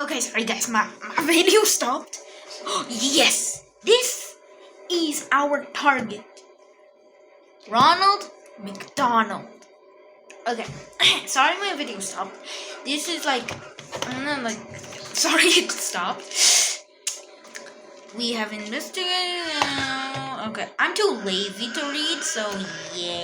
Okay, sorry guys, my video stopped. Yes, this is our target. Ronald McDonald. Okay, sorry my video stopped. This is sorry it stopped. We have investigated. Okay, I'm too lazy to read, so yeah.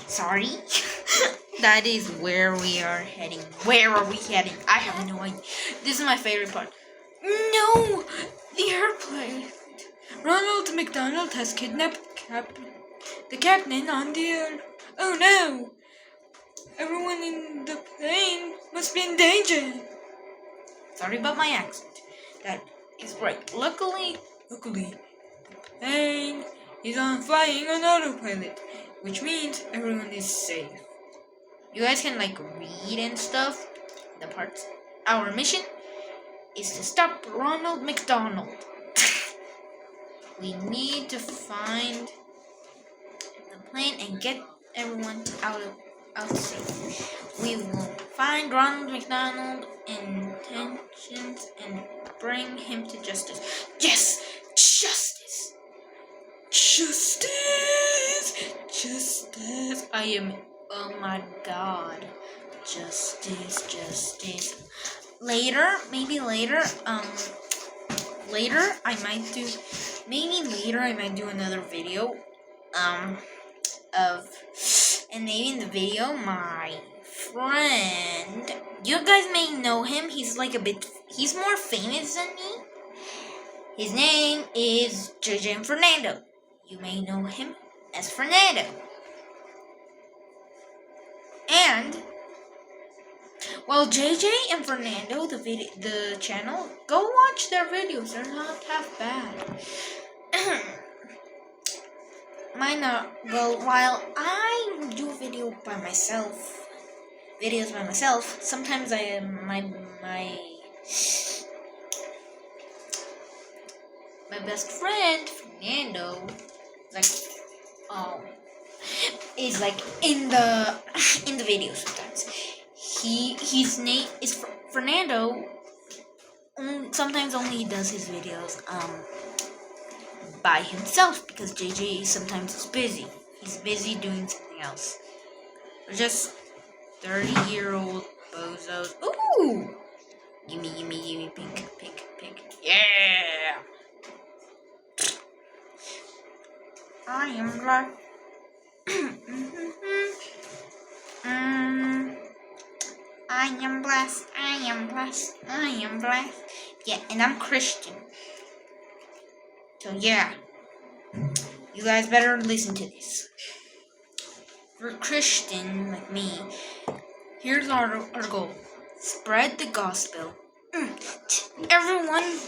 Sorry. That is where we are heading. Where are we heading? I have no idea. This is my favorite part. No! The airplane! Ronald McDonald has kidnapped the captain on the air. Oh no! Everyone in the plane must be in danger. Sorry about my accent. That is right. Luckily, the plane is flying on autopilot, which means everyone is safe. You guys can read and stuff. The parts. Our mission is to stop Ronald McDonald. We need to find the plane and get everyone out safe. We will find Ronald McDonald intentions and bring him to justice. Yes, justice. Justice. I am. Oh my God. Justice. Later, I might do another video, and maybe in the video, my friend, you guys may know him, he's more famous than me. His name is JJ and Fernando. You may know him as Fernando. And well, JJ and Fernando, the channel, go watch their videos. They're not half bad. While I do videos by myself, sometimes my best friend Fernando is in the video sometimes. His name is Fernando. Sometimes only he does his videos by himself because JJ sometimes is busy. He's busy doing something else. We're just 30-year-old bozos. Ooh! Gimme, pink. Yeah! I am black. I am blessed. Yeah, and I'm Christian. So yeah, you guys better listen to this. If you're Christian like me, here's our goal. Spread the gospel to everyone,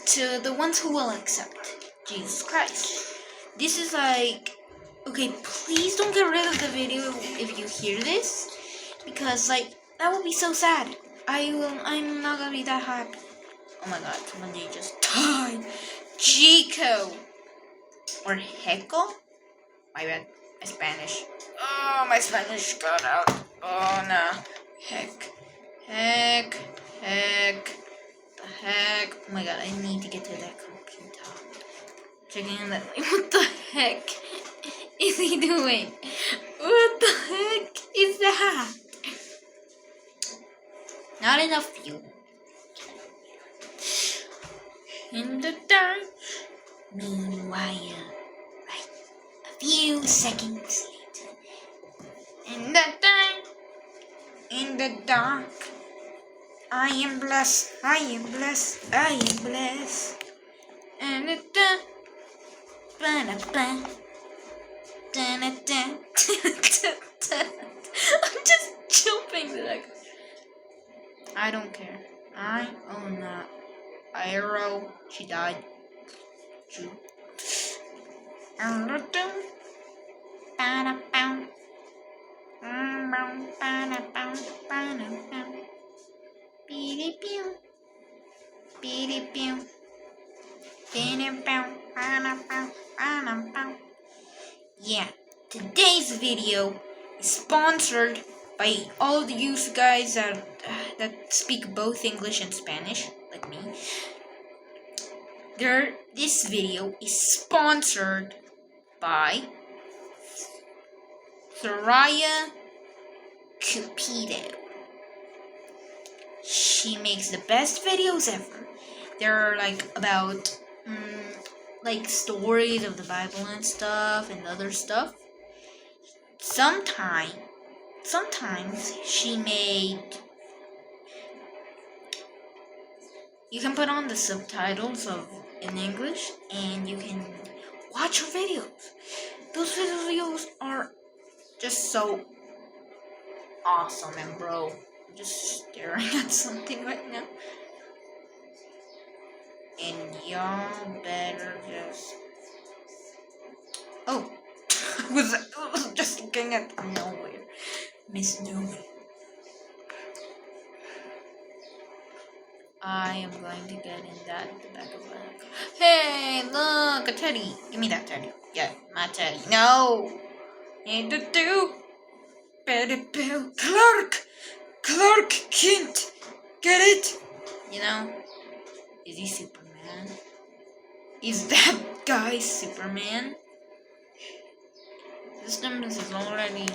to the ones who will accept Jesus Christ. This is okay, please don't get rid of the video if you hear this, because that would be so sad. I'm not gonna be that happy. Oh my God, somebody just died. Chico. Or Heco? My bad. My Spanish. Oh, my Spanish got out. Oh no. Heck. The heck. Oh my God, I need to get to that computer. Checking that. What the heck is he doing? What the heck is that? Not enough fuel. In the dark. Meanwhile, a few seconds later. In the dark. I am blessed. And the I'm just jumping. I don't care. I own that. Arrow. She died. Shoot. Yeah, today's video is sponsored by all of you guys that speak both English and Spanish, like me. This video is sponsored by Soraya Cupido. She makes the best videos ever. They're like about like stories of the Bible and stuff and other stuff. Sometimes she made. You can put on the subtitles in English and you can watch her videos. Those videos are just so awesome, and bro, I'm just staring at something right now. And y'all better just. Oh, I was just looking at nowhere. Miss Nowhere. I am going to get in that at the back of my neck. Hey, look, a teddy. Give me that teddy. Yeah, my teddy. No. Need to do. Betty Bill. Clark Kent. Get it? You know? Is he Superman? Is that guy Superman? Systems is already.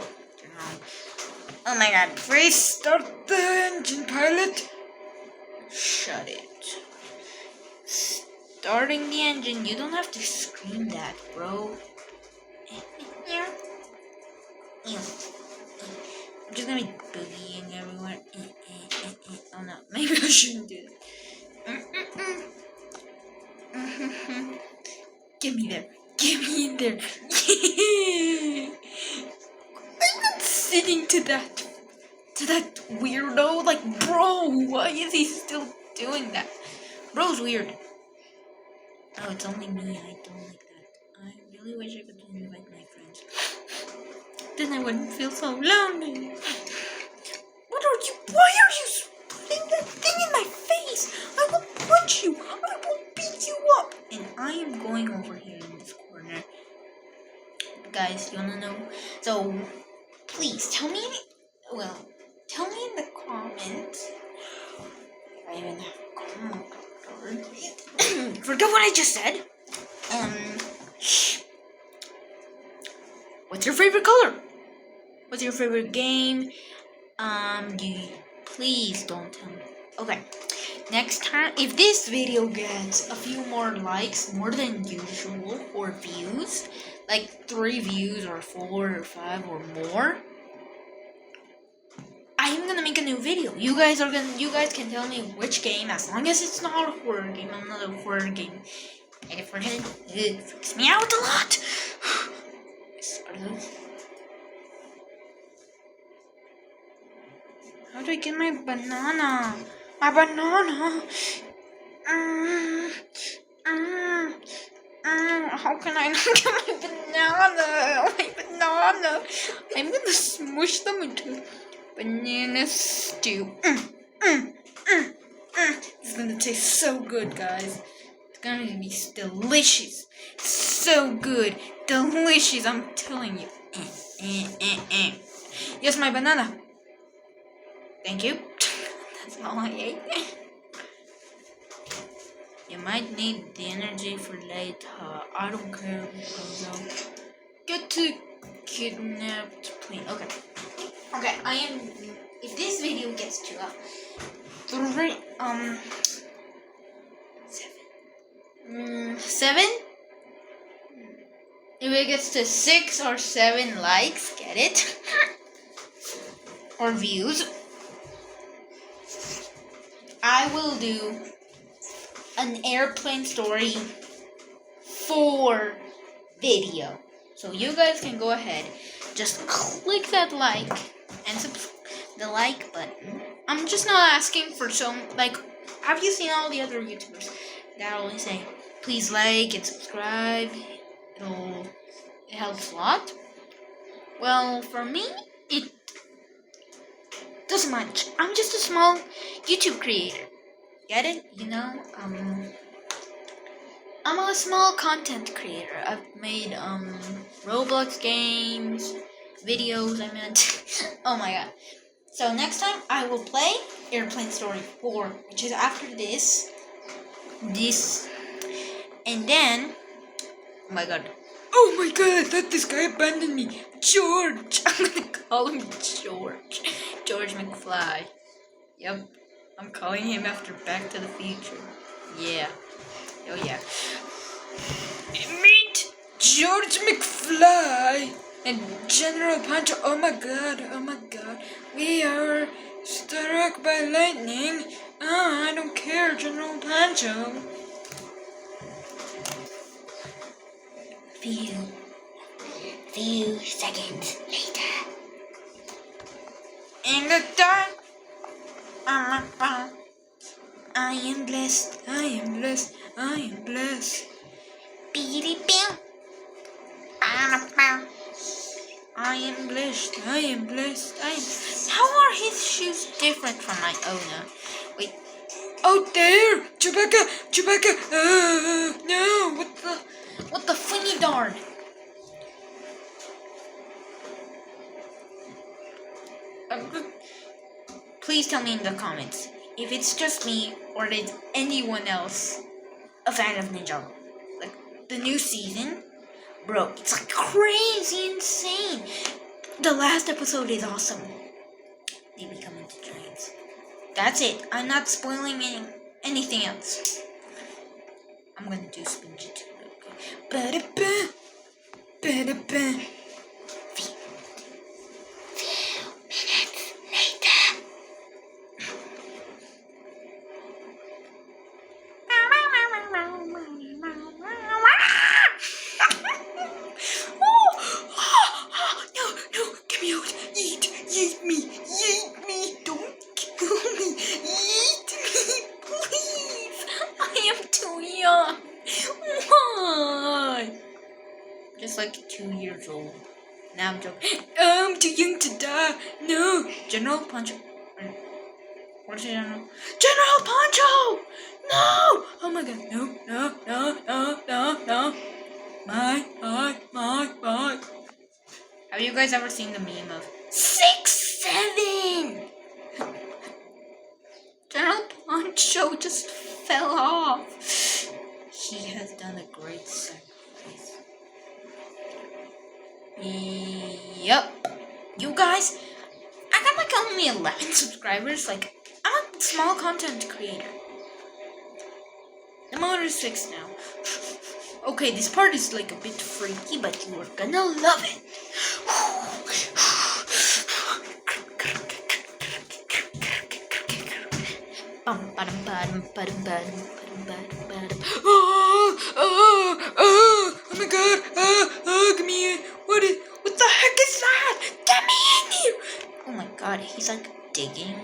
Oh my god. Please start the engine, pilot. Shut it. Starting the engine. You don't have to scream that, bro. I'm just gonna be boogieing everywhere. Oh no, maybe I shouldn't do that. Get me there. Get me in there. I'm not sitting to that weirdo. Like, bro, why is he still doing that? Bro's weird. Oh, it's only me. I don't like that. I really wish I could invite my friends. Then I wouldn't feel so lonely. Why are you putting that thing in my face? I will punch you. I will beat you up. And I am going over here in this corner. Guys, you wanna know? So, please tell me. Tell me in the comments. If I even have a comment. Forget what I just said. What's your favorite color? What's your favorite game? Please don't tell me. Okay. Next time, if this video gets a few more likes, more than usual, or views, like 3 views or 4 or 5 or more, I'm gonna make a new video. You guys can tell me which game, as long as it's not a horror game. I'm not a horror game. And if it freaks me out a lot. How do I get my banana? My banana! How can I not get my banana? My banana! I'm gonna smush them into banana stew. It's gonna taste so good, guys. It's gonna be delicious. So good. Delicious, I'm telling you. Yes, my banana. Thank you. That's all I ate. You might need the energy for later. I don't care because I'll get to kidnapped plane. Okay. If this video gets to 7. If it gets to 6 or 7 likes, get it? Or views, I will do an airplane story 4 video. So you guys can go ahead, just click that like and the like button. I'm just not asking for have you seen all the other YouTubers that always say, please like and subscribe, it helps a lot? Well, for me, it doesn't much. I'm just a small YouTube creator. Get it? You know? I'm a small content creator. I've made Roblox games, videos, I meant. Oh my god. So next time I will play Airplane Story 4, which is after this. And then, oh my god. Oh my god, I thought this guy abandoned me. George. I'm gonna call him George. George McFly. Yep. I'm calling him after Back to the Future. Yeah. Oh yeah. Meet George McFly and General Pancho. Oh my god. We are struck by lightning. Oh, I don't care, General Pancho. Few seconds later. In the dark, I am blessed. Beady bam. I am blessed. How are his shoes different from my own? Wait. Out there! Chewbacca! No! What the funny darn? Please tell me in the comments if it's just me or is anyone else a fan of Ninjago. Like the new season, bro, it's like crazy insane. The last episode is awesome. They become into giants. That's it. I'm not spoiling anything else. I'm gonna do Spinji too. Okay. Just like 2 years old. Now I'm joking. I'm too young to die. No, General Pancho. What is it, General? General Pancho! No! Oh my god. No. My. Have you guys ever seen the meme of 6'7"? General Pancho just fell off. He has done a great sacrifice. Yep. You guys, I got like only 11 subscribers. Like, I'm a small content creator. I'm on 6 now. Okay, this part is like a bit freaky, but you are gonna love it. Oh my god, give me in. What the heck is that? Get me in here. Oh my god, he's like digging.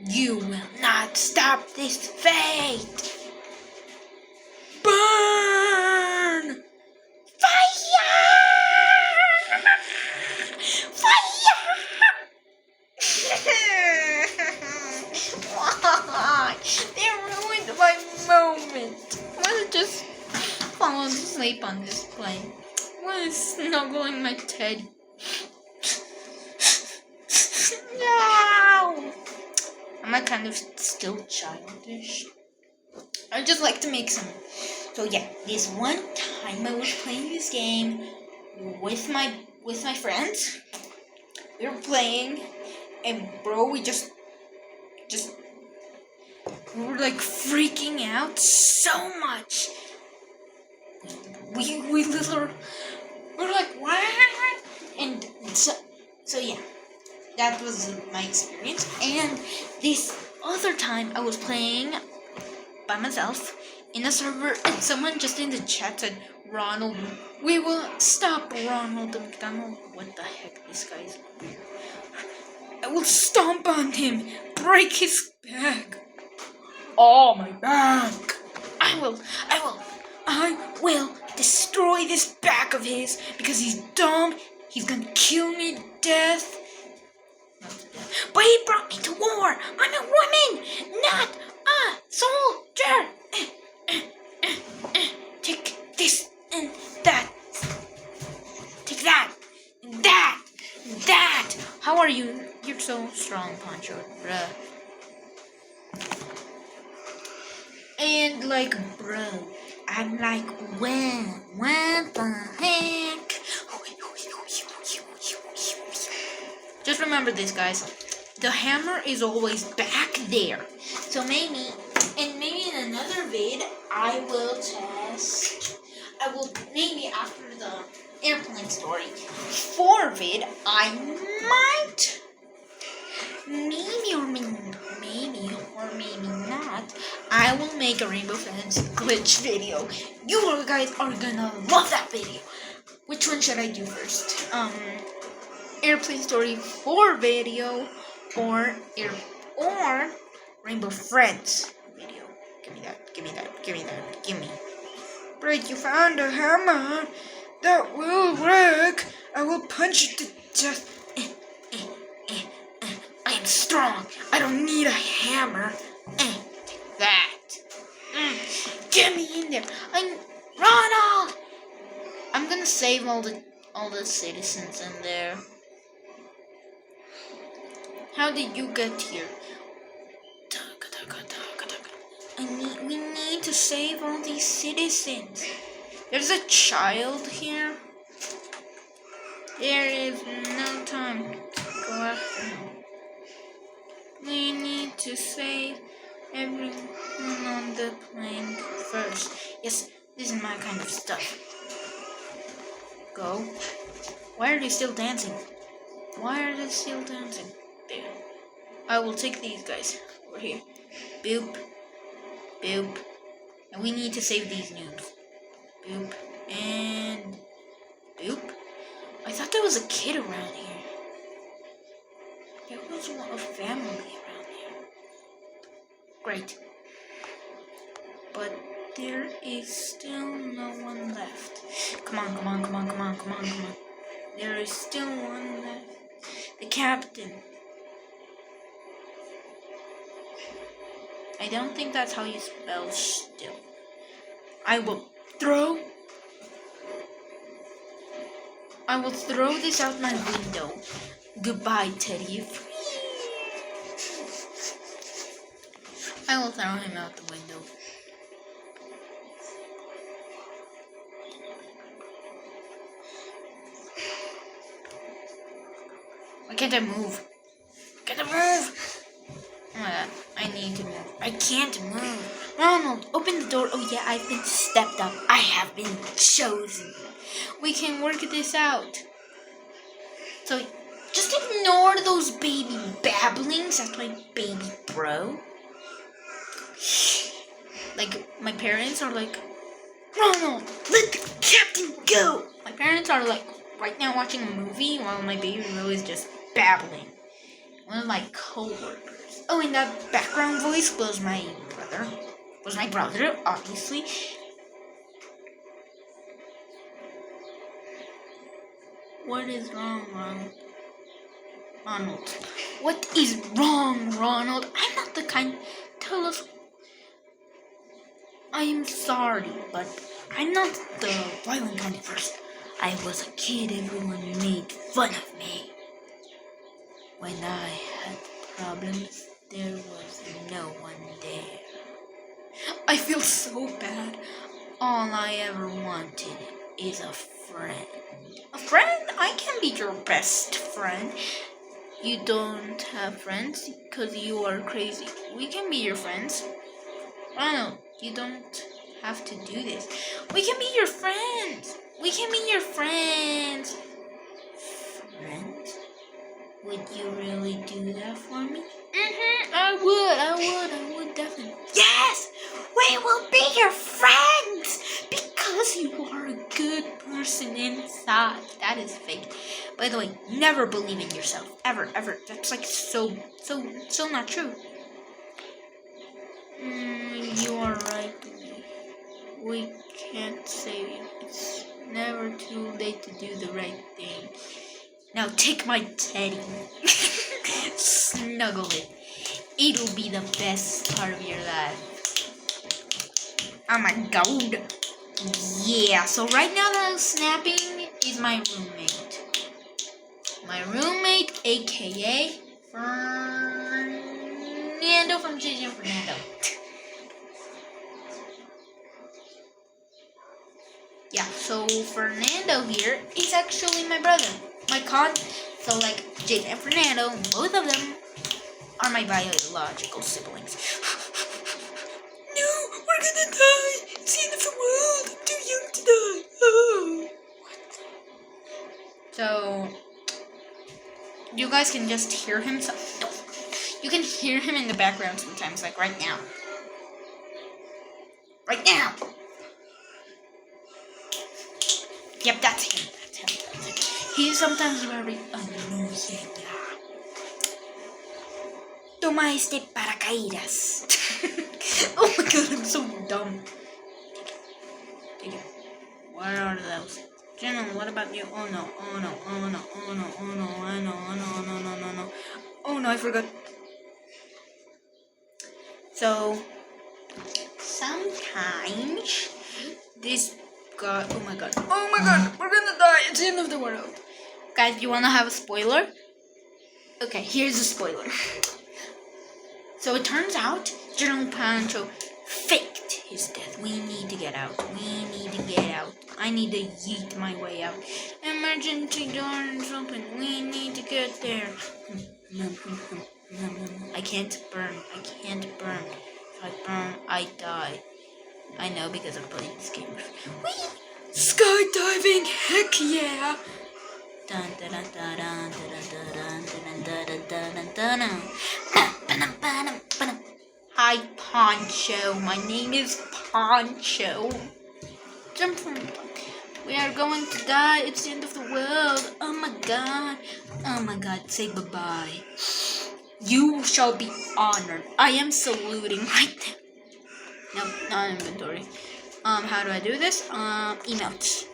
You will not stop this fate. Burn! Fire! Why? They ruined my moment. I want to just fall asleep on this plane. I want to snuggle in my teddy. No! Am I kind of still childish? I just like to make some. So yeah, this one time I was playing this game with my friends. We were playing, and bro, we just we were like freaking out so much. We were like what? And so yeah, that was my experience. And this other time I was playing by myself in a server, and someone just in the chat said, Ronald, we will stop Ronald McDonald. What the heck, this guy is weird. I will stomp on him, break his back. Oh, my back. I will destroy this back of his because he's dumb. He's gonna kill me to death. But he brought me to war. I'm a woman, not a soldier. Take this and that. Take that and that. so strong, Poncho, bruh. And like, bro, I'm like, what the heck? Just remember this, guys. The hammer is always back there. So maybe in another vid, I will maybe after the airplane story 4 vid, I might, maybe or maybe not, I will make a Rainbow Friends glitch video. You guys are gonna love that video. Which one should I do first? Airplane story 4 video or Rainbow Friends video. Give me. Right, you found a hammer. That will work. I will punch it to death. I am strong. I don't need a hammer. Take that. Get me in there. I'm Ronald. I'm gonna save all the citizens in there. How did you get here? We need to save all these citizens. There's a child here. There is no time to go after him. We need to save everyone on the plane first. Yes, this is my kind of stuff. Go. Why are they still dancing? There. I will take these guys. Over here. Boop. Boop. And we need to save these noobs. Boop. And boop. I thought there was a kid around here. There was a family around here. Great. But there is still no one left. Come on. There is still one left. The captain. I don't think that's how you spell still. I will throw this out my window. Goodbye, Teddy. I will throw him out the window. Why can't I move? Oh my god, I need to move. I can't move. Ronald, open the door. Oh yeah, I've been stepped up. I have been chosen. We can work this out. So, just ignore those baby babblings. That's my baby bro. Like, my parents are like, Ronald, let the captain go. My parents are like, right now watching a movie while my baby bro is just babbling. One of my co-workers. Oh, and that background voice was my brother. Obviously. What is wrong, Ronald? What is wrong, Ronald? I'm not the kind. Tell us. I am sorry, but I'm not the violent kind of person. I was a kid. Everyone made fun of me. When I had problems, there was no one there. I feel so bad. All I ever wanted is a friend. A friend? I can be your best friend. You don't have friends because you are crazy. We can be your friends. Ronald, you don't have to do this. We can be your friends. Friends? Would you really do that for me? I would definitely. Yes! We will be your friends! Because you are a good person inside. That is fake. By the way, never believe in yourself. Ever. That's like so not true. You are right. We can't save you. It's never too late to do the right thing. Now take my teddy. Snuggle it. It'll be the best part of your life. Oh my god. Yeah, so right now that I'm snapping is my roommate. My roommate, aka Fernando from JJ Fernando. Yeah, so Fernando here is actually my brother. My con. So like JJ and Fernando, both of them are my biological siblings. No, we're gonna die. It's the end of the world. I'm too young to die. Oh. So you guys can just hear him. You can hear him in the background sometimes, like right now. Right now. Yep, that's him. He's sometimes very annoying. Toma este paracaídas. Oh my god, I'm so dumb. Take it. What are those? Jenna, what about you? Oh no, oh no, oh no, oh no, oh no, I know, oh no, no, no, no, no. Oh no, I forgot. So, sometimes this guy, oh my god, we're gonna die, it's the end of the world. Guys, you wanna have a spoiler? Okay, here's a spoiler. So it turns out General Pancho faked his death. We need to get out. I need to yeet my way out. Emergency doors open. We need to get there. I can't burn. If I burn, I die. I know because I'm playing this game. Whee! Skydiving! Heck yeah! Dun dun dun dun dun dun dun dun dun dun. Hi, Poncho. My name is Poncho. Jump from. We are going to die. It's the end of the world. Oh my god. Oh my god. Say bye-bye. You shall be honored. I am saluting right now. Nope, not inventory. How do I do this? Emotes.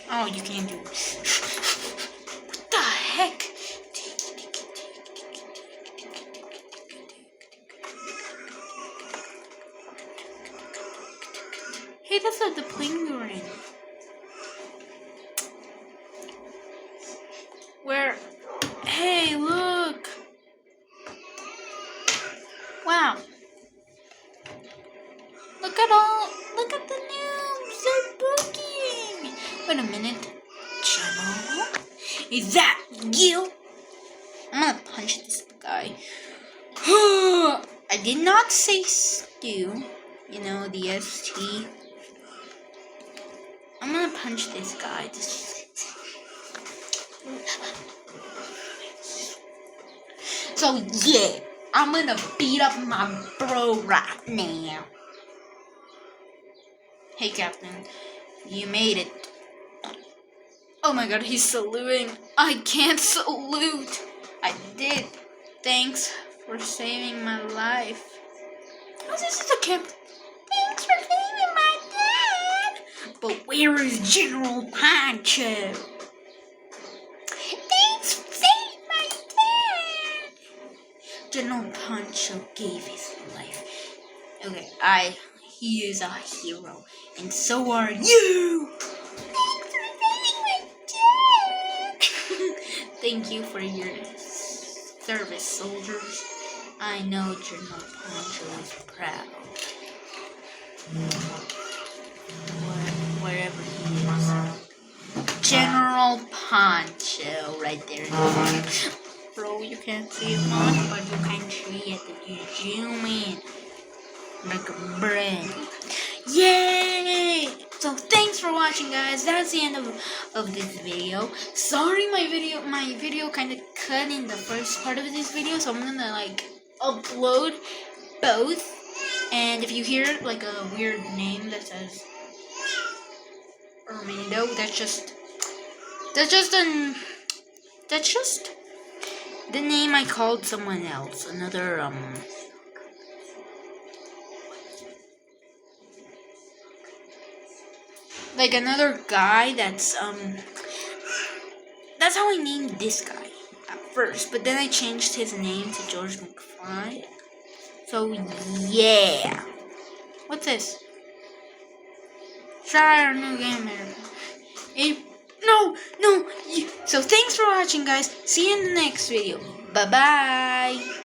Oh, you can't do it. What the heck? Hey, that's like the plane we were in. Where? Hey, look! Wow. Look at the noobs, they're booking! Wait a minute. Channel? Is that you? I'm gonna punch this guy. I did not say stew. You know, the ST. I'm gonna punch this guy. So yeah, I'm gonna beat up my bro right now. Hey Captain, you made it. Oh my god, he's saluting. I can't salute. I did. Thanks for saving my life. Oh, this is a camp. Thanks for saving my dad. But where is General Pancho? Thanks for saving my dad. General Pancho gave his life. Okay, he is a hero, and so are you. Thanks for saving my dad. Thank you for your service, soldiers. I know General Pancho is proud. Wherever he is. General Pancho, right there in the front. Bro, you can't see it much, but you can see it if you zoom in. Like a brain. Yay! So thanks for watching, guys. That's the end of this video. Sorry my video kind of cut in the first part of this video, so I'm gonna like upload both. And if you hear like a weird name that says Armando, that's just the name I called someone else. Another like another guy that's how I named this guy at first, but then I changed his name to George McFly. So yeah. What's this? Try our new game here. No, no. So thanks for watching, guys. See you in the next video. Bye bye.